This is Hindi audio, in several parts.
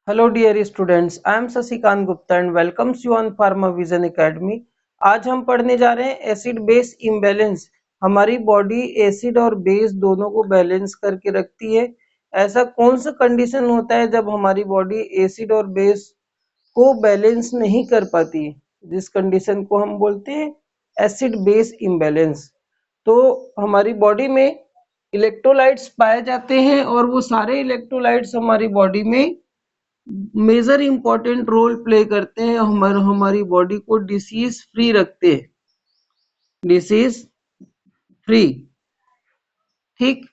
Hello dear students, I am Sasikant Gupta and welcomes you on Pharma Vision Academy। आज हम पढ़ने जा रहे हैं एसिड बेस इम्बैलेंस। हमारी बॉडी एसिड और बेस दोनों को बैलेंस करके रखती है। ऐसा कौन सा कंडीशन होता है जब हमारी बॉडी एसिड और बेस को बैलेंस नहीं कर पाती है, जिस कंडीशन को हम बोलते हैं एसिड बेस इम्बैलेंस। तो हमारी बॉडी में इलेक्ट्रोलाइट्स पाए जाते हैं और वो सारे इलेक्ट्रोलाइट्स हमारी बॉडी में मेजर इंपॉर्टेंट रोल प्ले करते हैं, हमारी बॉडी को डिसीज फ्री रखते हैं, डिसीज फ्री। ठीक,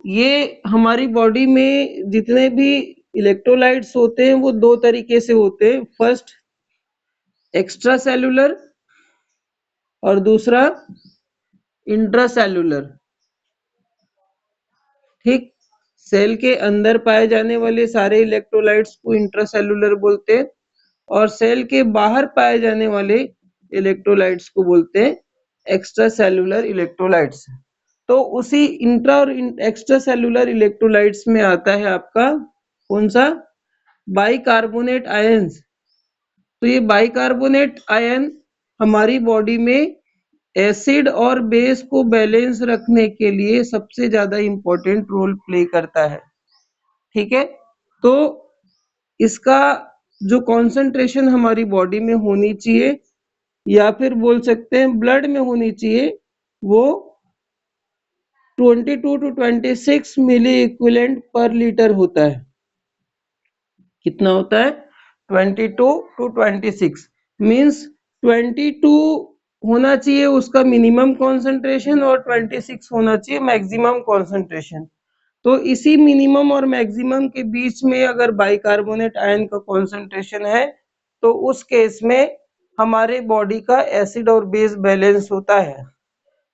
ये हमारी बॉडी में जितने भी इलेक्ट्रोलाइट्स होते हैं वो दो तरीके से होते हैं। फर्स्ट एक्स्ट्रा सेलुलर और दूसरा इंट्रासेलुलर। ठीक, सेल के अंदर पाए जाने वाले सारे इलेक्ट्रोलाइट्स को इंट्रासेलुलर बोलते हैं और सेल के बाहर पाए जाने वाले इलेक्ट्रोलाइट्स को बोलते हैं एक्स्ट्रा सेलुलर इलेक्ट्रोलाइट्स। तो उसी इंट्रा और एक्स्ट्रा सेलुलर इलेक्ट्रोलाइट्स में आता है आपका कौन सा, बाइकार्बोनेट आयंस। तो ये बाइकार्बोनेट आयन हमारी बॉडी में एसिड और बेस को बैलेंस रखने के लिए सबसे ज्यादा इंपॉर्टेंट रोल प्ले करता है। ठीक है, तो इसका जो कॉन्सेंट्रेशन हमारी बॉडी में होनी चाहिए या फिर बोल सकते हैं ब्लड में होनी चाहिए, वो 22 to 26 milliequivalent per litre होता है। कितना होता है? 22 टू 26 मीन्स 22 होना चाहिए उसका मिनिमम कॉन्सेंट्रेशन और 26 होना चाहिए मैक्सिमम कॉन्सेंट्रेशन। तो इसी मिनिमम और मैक्सिमम के बीच में अगर बाइकार्बोनेट आयन का कॉन्सेंट्रेशन है तो उस केस में हमारे बॉडी का एसिड और बेस बैलेंस होता है।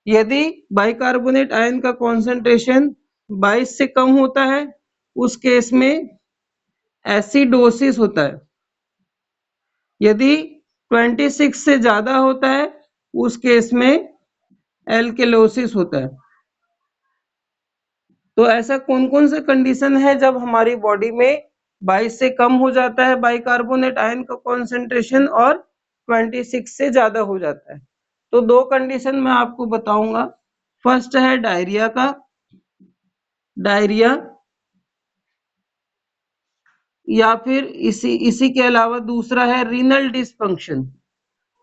यदि बाइकार्बोनेट आयन का कॉन्सेंट्रेशन 22 से कम होता है उस केस में एसिडोसिस होता है। यदि 26 से ज्यादा होता है उस केस में एल्केलोसिस होता है। तो ऐसा कौन कौन सा कंडीशन है जब हमारी बॉडी में 22 से कम हो जाता है बाइकार्बोनेट आयन का कॉन्सेंट्रेशन और 26 से ज्यादा हो जाता है? तो दो कंडीशन मैं आपको बताऊंगा। फर्स्ट है डायरिया का, डायरिया, या फिर इसी के अलावा दूसरा है रीनल डिसफंक्शन,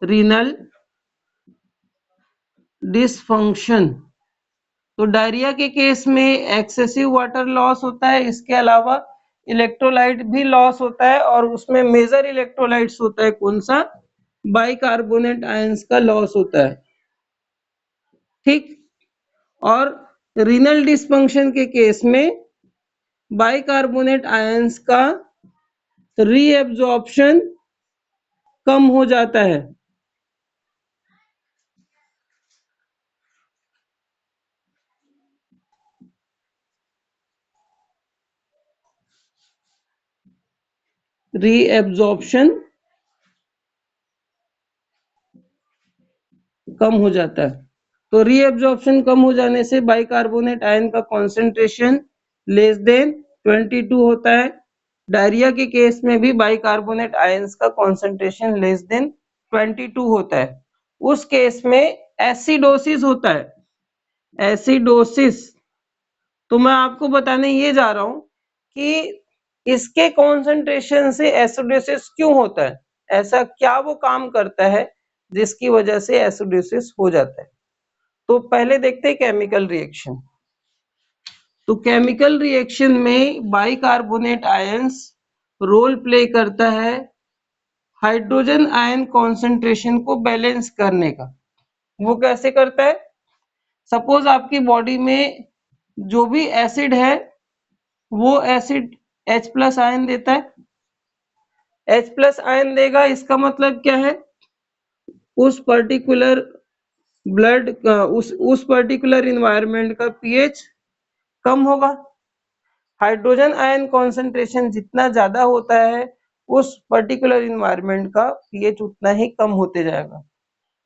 रीनल डिसफंक्शन। तो डायरिया के केस में एक्सेसिव वाटर लॉस होता है, इसके अलावा इलेक्ट्रोलाइट भी लॉस होता है और उसमें मेजर इलेक्ट्रोलाइट्स होता है कौन सा, बाइकार्बोनेट आयंस का लॉस होता है। ठीक, और रीनल डिसफंक्शन के केस में बाइकार्बोनेट आयंस का रीएब्जॉर्प्शन कम हो जाता है। रीएब्जॉर्प्शन कम हो जाता है। तो रीएब्जॉर्प्शन कम हो जाने से बाइकार्बोनेट आयन का कॉन्सेंट्रेशन लेस देन 22 होता है। डायरिया के केस में भी बाइकार्बोनेट आयंस का कॉन्सेंट्रेशन लेस देन 22 होता है। उस केस में एसिडोसिस होता है, एसिडोसिस। तो मैं आपको बताने ये जा रहा हूं कि इसके कॉन्सेंट्रेशन से एसिडोसिस क्यों होता है, ऐसा क्या वो काम करता है जिसकी वजह से एसिडोसिस हो जाता है। तो पहले देखते हैं केमिकल रिएक्शन। तो केमिकल रिएक्शन में बाइकार्बोनेट आयंस रोल प्ले करता है हाइड्रोजन आयन कॉन्सेंट्रेशन को बैलेंस करने का। वो कैसे करता है? सपोज आपकी बॉडी में जो भी एसिड है वो एसिड H प्लस आयन देता है, H प्लस आयन देगा, इसका मतलब क्या है, उस पर्टिकुलर ब्लड का उस पर्टिकुलर इन्वायरमेंट का पीएच कम होगा। हाइड्रोजन आयन कॉन्सेंट्रेशन जितना ज्यादा होता है उस पर्टिकुलर इन्वायरमेंट का पीएच उतना ही कम होते जाएगा।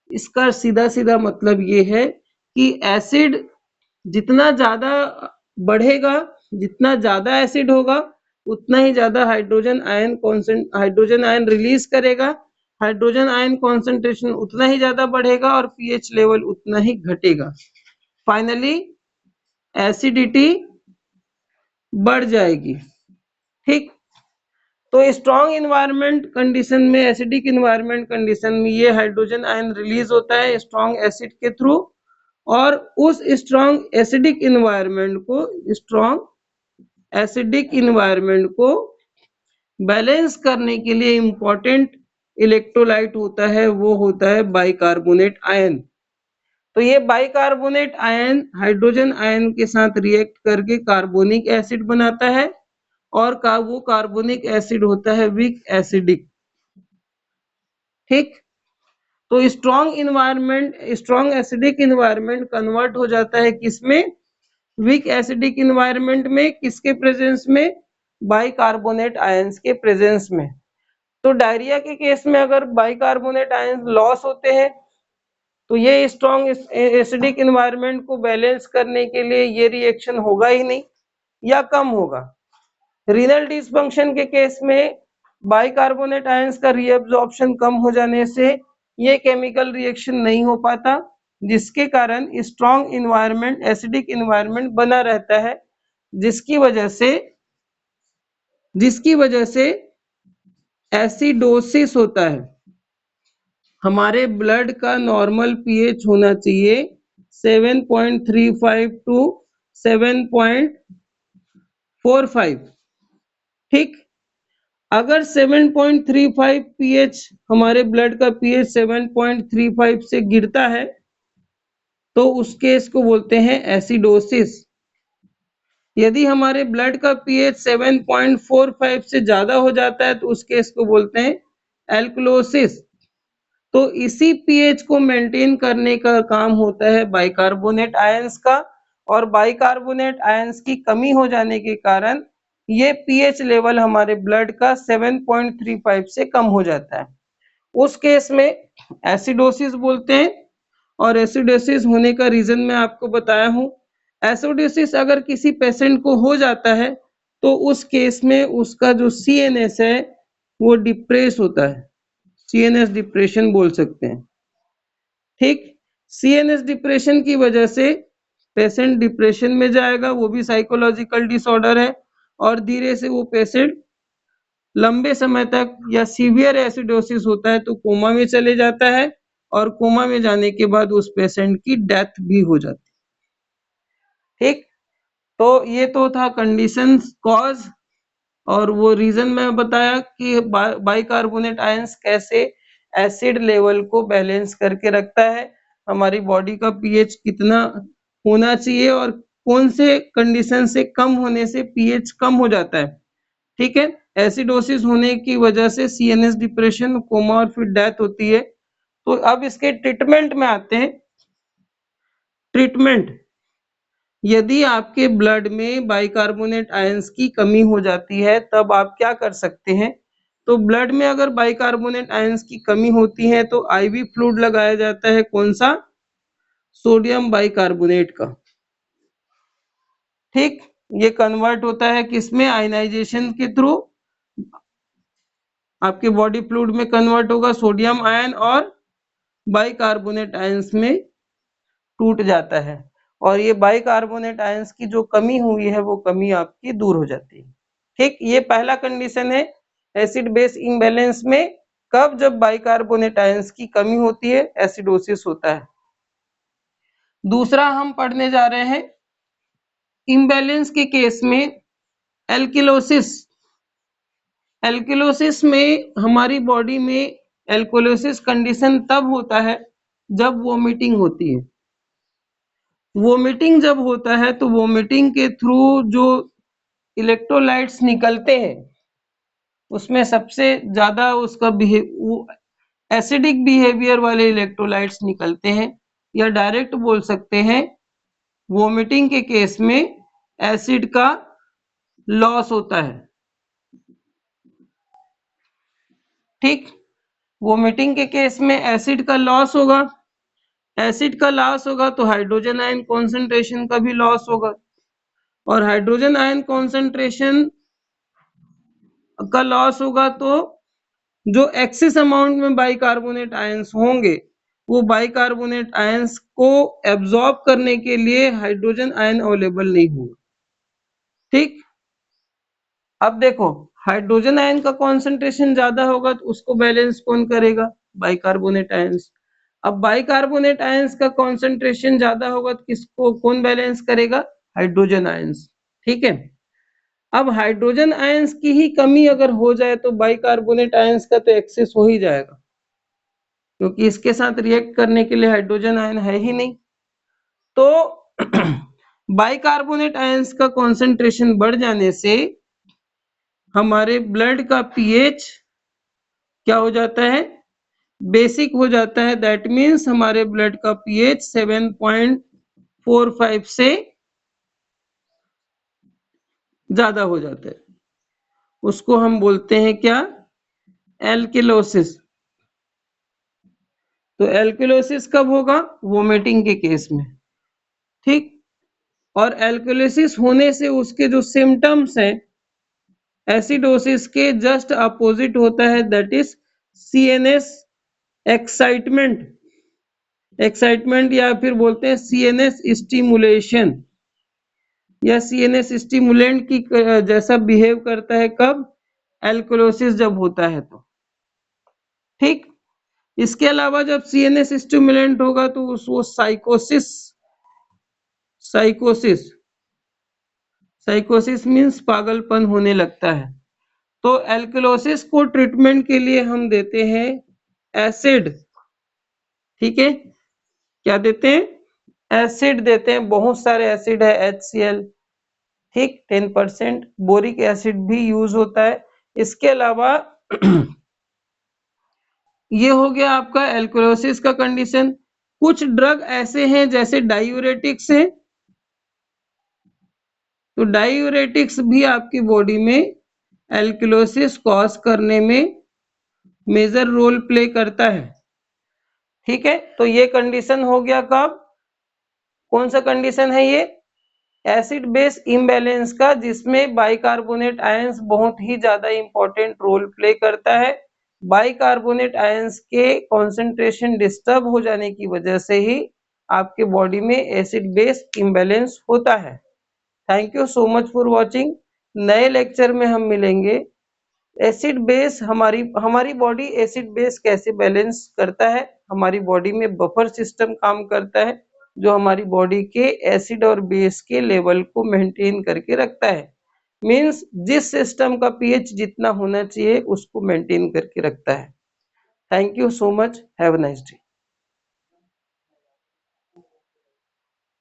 इसका सीधा सीधा मतलब ये है कि एसिड जितना ज्यादा बढ़ेगा, जितना ज्यादा एसिड होगा उतना ही ज्यादा हाइड्रोजन आयन रिलीज करेगा, हाइड्रोजन आयन कॉन्सेंट्रेशन उतना ही ज्यादा बढ़ेगा और पीएच लेवल उतना ही घटेगा। फाइनली एसिडिटी बढ़ जाएगी। ठीक, तो स्ट्रॉन्ग इन्वायरमेंट कंडीशन में, एसिडिक इन्वायरमेंट कंडीशन में ये हाइड्रोजन आयन रिलीज होता है स्ट्रॉन्ग एसिड के थ्रू, और उस स्ट्रॉन्ग एसिडिक इन्वायरमेंट को बैलेंस करने के लिए इंपॉर्टेंट इलेक्ट्रोलाइट होता है, वो होता है बाइकार्बोनेट आयन। तो ये बाइकार्बोनेट आयन हाइड्रोजन आयन के साथ रिएक्ट करके कार्बोनिक एसिड बनाता है, और वो कार्बोनिक एसिड होता है वीक एसिडिक। ठीक, तो स्ट्रॉन्ग एसिडिक इन्वायरमेंट कन्वर्ट हो जाता है किसमें? वीक एसिडिक इन्वायरमेंट में। किसके प्रेजेंस में? बाइकार्बोनेट आयंस के प्रेजेंस में। तो डायरिया के केस में अगर बाइकार्बोनेट आयंस लॉस होते हैं तो ये स्ट्रॉन्ग एसिडिक इन्वायरमेंट को बैलेंस करने के लिए ये रिएक्शन होगा ही नहीं या कम होगा। रीनल डिसफंक्शन के केस में बाइकार्बोनेट आयंस का रीअब्जॉर्प्शन कम हो जाने से ये केमिकल रिएक्शन नहीं हो पाता, जिसके कारण स्ट्रॉन्ग इन्वायरमेंट, एसिडिक इन्वायरमेंट बना रहता है, जिसकी वजह से एसिडोसिस होता है। हमारे ब्लड का नॉर्मल पीएच होना चाहिए 7.35 टू 7.45। ठीक, अगर 7.35 पीएच, हमारे ब्लड का पीएच 7.35 से गिरता है तो उस केस को बोलते हैं एसिडोसिस। यदि हमारे ब्लड का पीएच 7.45 से ज्यादा हो जाता है तो उस केस को बोलते हैं एल्कलोसिस। तो इसी पीएच को मेंटेन करने का काम होता है बाइकार्बोनेट आयंस का, और बाइकार्बोनेट आयंस की कमी हो जाने के कारण ये पीएच लेवल हमारे ब्लड का 7.35 से कम हो जाता है। उस केस में एसिडोसिस बोलते हैं, और एसिडोसिस होने का रीजन मैं आपको बताया हूं। एसिडोसिस अगर किसी पेशेंट को हो जाता है तो उस केस में उसका जो सीएनएस है वो डिप्रेस होता है, सीएनएस डिप्रेशन बोल सकते हैं। ठीक, सीएनएस डिप्रेशन की वजह से पेशेंट डिप्रेशन में जाएगा, वो भी साइकोलॉजिकल डिसऑर्डर है, और धीरे से वो पेशेंट लंबे समय तक, या सीवियर एसिडोसिस होता है तो कोमा में चले जाता है, और कोमा में जाने के बाद उस पेशेंट की डेथ भी हो जाती है। ठीक, तो ये तो था कंडीशन, कॉज, और वो रीजन मैं बताया कि बाइकार्बोनेट आयंस कैसे एसिड लेवल को बैलेंस करके रखता है, हमारी बॉडी का पीएच कितना होना चाहिए, और कौन से कंडीशन से कम होने से पीएच कम हो जाता है। ठीक है, एसिडोसिस होने की वजह से सीएनएस डिप्रेशन, कोमा और फिर डेथ होती है। तो अब इसके ट्रीटमेंट में आते हैं। ट्रीटमेंट, यदि आपके ब्लड में बाइकार्बोनेट आयंस की कमी हो जाती है तब आप क्या कर सकते हैं? तो ब्लड में अगर बाइकार्बोनेट आयंस की कमी होती है तो आईवी फ्लूइड लगाया जाता है। कौन सा? सोडियम बाइकार्बोनेट का। ठीक, ये कन्वर्ट होता है किसमें? आयनाइजेशन के थ्रू आपके बॉडी फ्लूइड में कन्वर्ट होगा, सोडियम आयन और बाइकार्बोनेट आयंस में टूट जाता है, और ये बाइकार्बोनेट आयंस की जो कमी हुई है वो कमी आपकी दूर हो जाती है। ठीक, ये पहला कंडीशन है एसिड बेस इम्बैलेंस में। कब? जब बाइकार्बोनेट आयंस की कमी होती है, एसिडोसिस होता है। दूसरा हम पढ़ने जा रहे हैं इम्बैलेंस के केस में एल्किलोसिस। एल्किलोसिस में हमारी बॉडी में एल्कोलोसिस कंडीशन तब होता है जब वोमिटिंग होती है। वोमिटिंग जब होता है तो वोमिटिंग के थ्रू जो इलेक्ट्रोलाइट्स निकलते हैं उसमें सबसे ज्यादा उसका एसिडिक बिहेवियर वाले इलेक्ट्रोलाइट्स निकलते हैं, या डायरेक्ट बोल सकते हैं वोमिटिंग के केस में एसिड का लॉस होता है। ठीक, वोमिटिंग के केस में एसिड का लॉस होगा। एसिड का लॉस होगा तो हाइड्रोजन आयन कॉन्सेंट्रेशन का भी लॉस होगा, और हाइड्रोजन आयन कॉन्सेंट्रेशन का लॉस होगा तो जो एक्सेस अमाउंट में बाइकार्बोनेट आयंस होंगे वो बाइकार्बोनेट आयंस को एब्जॉर्ब करने के लिए हाइड्रोजन आयन अवेलेबल नहीं होगा। ठीक, अब देखो हाइड्रोजन आयन का कॉन्सेंट्रेशन ज्यादा होगा तो उसको बैलेंस कौन करेगा? Bicarbonate ions. अब बाइकार्बोनेट आयंस का कॉन्सेंट्रेशन ज्यादा होगा तो किसको कौन बैलेंस करेगा? Hydrogen ions. ठीक है, अब हाइड्रोजन आयंस की ही कमी अगर हो जाए तो बाइकार्बोनेट आयंस का तो एक्सेस हो ही जाएगा, क्योंकि इसके साथ रिएक्ट करने के लिए हाइड्रोजन आयन है ही नहीं। तो बाइकार्बोनेट आयंस का कॉन्सेंट्रेशन बढ़ जाने से हमारे ब्लड का पीएच क्या हो जाता है? बेसिक हो जाता है। दैट मीन्स हमारे ब्लड का पीएच 7.45 से ज्यादा हो जाता है। उसको हम बोलते हैं क्या? एल्किलोसिस। तो एल्किलोसिस कब होगा? वोमिटिंग के केस में। ठीक, और एल्किलोसिस होने से उसके जो सिम्टम्स हैं एसिडोसिस के जस्ट अपोजिट होता है, that is CNS excitement. Excitement या फिर बोलते हैं सीएनएस स्टिमुलेशन या सीएनएस स्टिमुलेंट की जैसा बिहेव करता है। कब? एल्कलोसिस जब होता है तो। ठीक, इसके अलावा जब सीएनएस स्टिमुलेंट होगा तो वो साइकोसिस साइकोसिस साइकोसिस मीन्स पागलपन होने लगता है। तो एल्कलोसिस को ट्रीटमेंट के लिए हम देते हैं एसिड। ठीक है, क्या देते हैं? एसिड देते हैं। बहुत सारे एसिड है, HCl, ठीक, 10%। बोरिक एसिड भी यूज होता है। इसके अलावा ये हो गया आपका एल्कलोसिस का कंडीशन। कुछ ड्रग ऐसे हैं जैसे डायूरेटिक्स है, तो डायूरेटिक्स भी आपकी बॉडी में एल्कलोसिस कॉज करने में मेजर रोल प्ले करता है। ठीक है, तो ये कंडीशन हो गया कब? कौन सा कंडीशन है ये? एसिड बेस इम्बैलेंस का, जिसमें बाइकार्बोनेट आयंस बहुत ही ज्यादा इंपॉर्टेंट रोल प्ले करता है। बाइकार्बोनेट आयंस के कॉन्सेंट्रेशन डिस्टर्ब हो जाने की वजह से ही आपके बॉडी में एसिड बेस इम्बैलेंस होता है। Thank you so much for watching. नए लेक्चर में हम मिलेंगे। एसिड बेस हमारी बॉडी एसिड बेस कैसे बैलेंस करता है? हमारी बॉडी में बफर सिस्टम काम करता है जो हमारी बॉडी के एसिड और बेस के लेवल को मेंटेन करके रखता है। मींस जिस सिस्टम का पीएच जितना होना चाहिए उसको मेंटेन करके रखता है। Thank you so much, have a nice day.